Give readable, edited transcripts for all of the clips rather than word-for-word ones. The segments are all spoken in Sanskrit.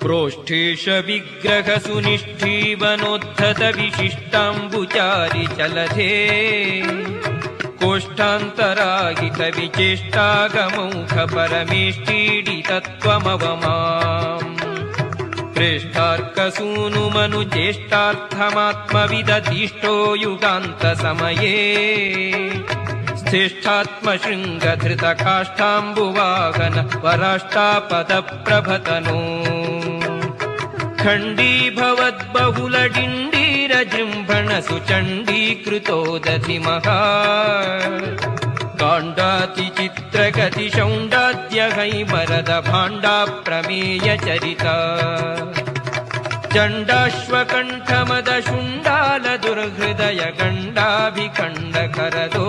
प्रोष्ठेश विग्रह सुनिष्ठीवनोद्धत विशिष्टाम्बुचारि चलधे कोष्ठान्तराहित विचेष्टागमौघ परमेष्टीडितत्वमवमाम् प्रेष्ठार्कसूनुमनुचेष्टार्थमात्मविदधिष्ठो युगान्तसमये श्रेष्ठात्मशृङ्गधृतकाष्ठाम्बुवाहन वराष्टापदप्रभतनो खण्डीभवद्बहुलडिण्डीरजृम्भणसुचण्डीकृतो दधिमः काण्डातिचित्रगतिशौण्डाद्यहैमरदभाण्डाप्रमेयचरिता चण्डाश्वकण्ठमदशुण्डालदुर्हृदयगण्डाभिखण्डकरदो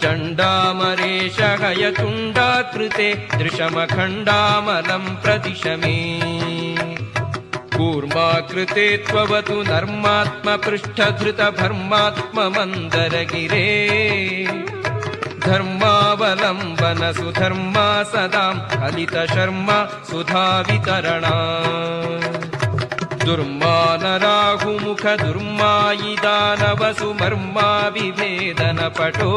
चण्डामरेशहयतुण्डाकृते दृशमखण्डामलं प्रदिशमे कूर्माकृते त्ववतु नर्मात्मपृष्ठधृतभर्मात्ममन्दरगिरे धर्मावलम्बन सुधर्मा सदां हलितशर्मा सुधावितरणा दुर्मानराहुमुख दुर्मायिदानवसुमर्मा विभेदनपटो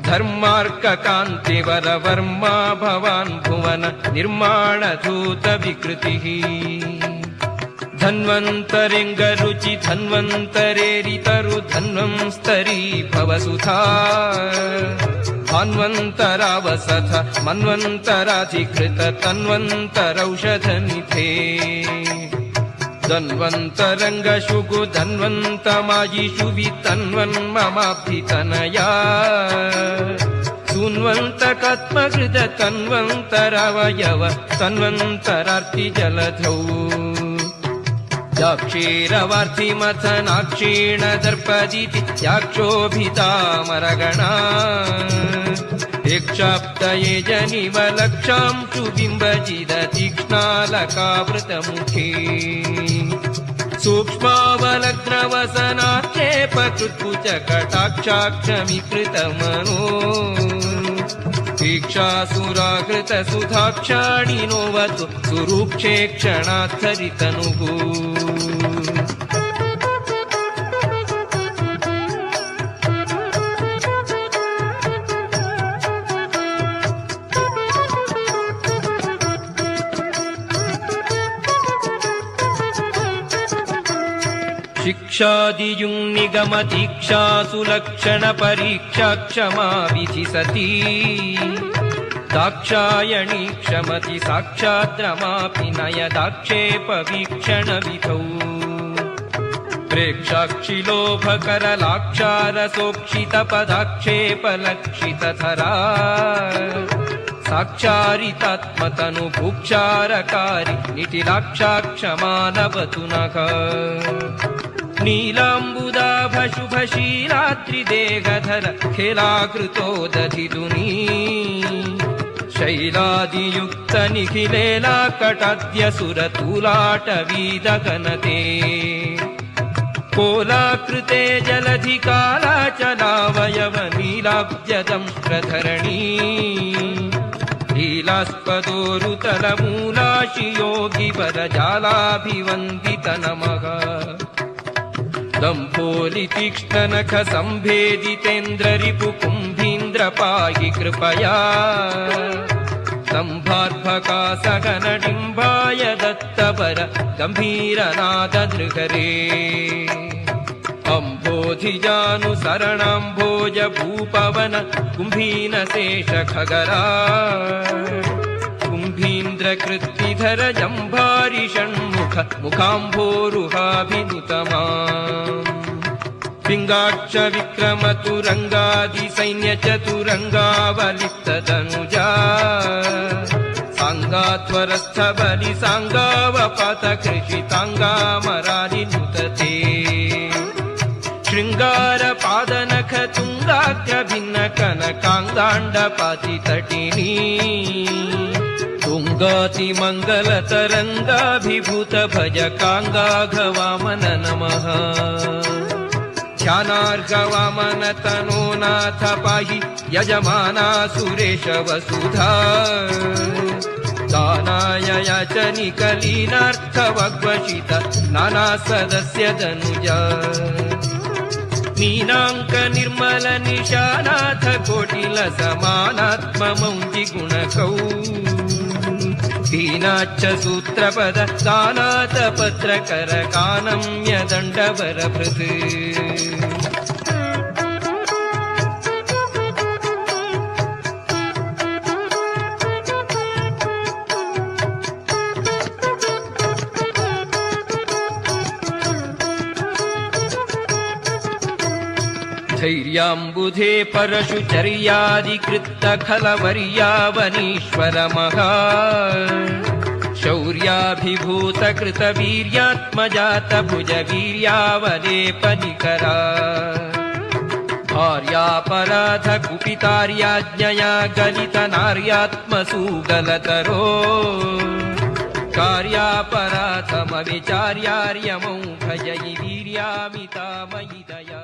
धर्मार्ककान्तिवरवर्मा भवान् भुवन निर्माणधूतविकृतिः धन्वन्तरेङ्गरुचि धन्वन्तरेरितरु धन्वंस्तरी भवसुधा मन्वन्तरावसथ मन्वन्तराधिकृत तन्वन्तरौषधनिधे धन्वन्तरङ्गशुगु धन्वन्तमायिषु वितन्वन्ममाब्धितनया सुन्वन्तकात्मकृत तन्वन्तरवयव तन्वन्तरार्तिजलधौ याक्षीरवार्थिमथनाक्षीण दर्पदिति याक्षोभितामरगणा यक्षाप्तये जनिवलक्षांशु बिम्बजिदतीक्ष्णालकावृतमुखे सूक्ष्मावलग्नवसनाक्षेपकृत्कुचकटाक्षाक्षमीकृतमनो दीक्षासुराकृतसुधाक्षाणिनोवतु सुरूक्षे क्षणाद्धरितनुः शिक्षादियुङ्निगमदीक्षासु लक्षणपरीक्षा क्षमा विधि सती दाक्षायणी क्षमति साक्षाद्रमापि नयदाक्षेपवीक्षणविधौ प्रेक्षाक्षिलोभकरलाक्षारसोक्षितपदाक्षेपलक्षितधरा साक्षारितात्मतनुभुक्षारकारि निटिलाक्षाक्षमानवतु नः नीलाम्बुदाभशुभशीलात्रिदेहधर खेलाकृतो दधिदुनी शैलादियुक्तनिखिलेलाकटाद्यसुरतूलाटवीदगनते कोलाकृते जलधिकालाचलावयव नीलाब्जदंष्ट्रधरणी लीलास्पदोरुतलमूलाशियोगिवरजालाभिवन्दित नमः दम्भोलितीक्ष्णनख सम्भेदितेन्द्ररिपुकुम्भीन्द्रपाहि कृपया दम्भार्भकासगनडिम्बाय दत्तवर गम्भीरनादनृहरे अम्भोधिजानुसरणाम्भोज भूपवन कुम्भीनशेषखगरा कुम्भीन्द्रकृत्तिधर जम्भारि षण्मुख मुखाम्भोरुहाभिनुतमा पिङ्गाक्ष विक्रमतुरङ्गादिसैन्यचतुरङ्गावलिप्ततनुजा साङ्गाध्वरस्थबलि साङ्गावपातकृषिताङ्गामरादिनुतते शृङ्गारपादनख तुङ्गाग्रभिन्नकनकाङ्गाण्डपातितटिनी तुङ्गातिमङ्गलतरङ्गाभिभूत भज काङ्गाघवामन नमः ध्यानार्घवामन तनो नाथ पाहि यजमाना सुरेश वसुधा दानाय याचनिकलीनार्थवग्वशित नाना सदस्य धनुजा मीनांक निर्मल निशानाथ कोटिल समानात्ममौंजि गुणकौ दीनाच्च सूत्रपद दानाथ पत्रकर कानम्य दण्डवरभृत् धैर्याम्बुधे परशुचर्यादिकृत्त खलवर्यावनीश्वर महा शौर्याभिभूत कृत वीर्यात्मजात भुज वीर्यावलेपनिकरा भार्यापराध कुपितार्याज्ञया गलित नार्यात्मसूगलतरो कार्यापराधमविचार्यार्यमौ भजयि वीर्यामितामयि दया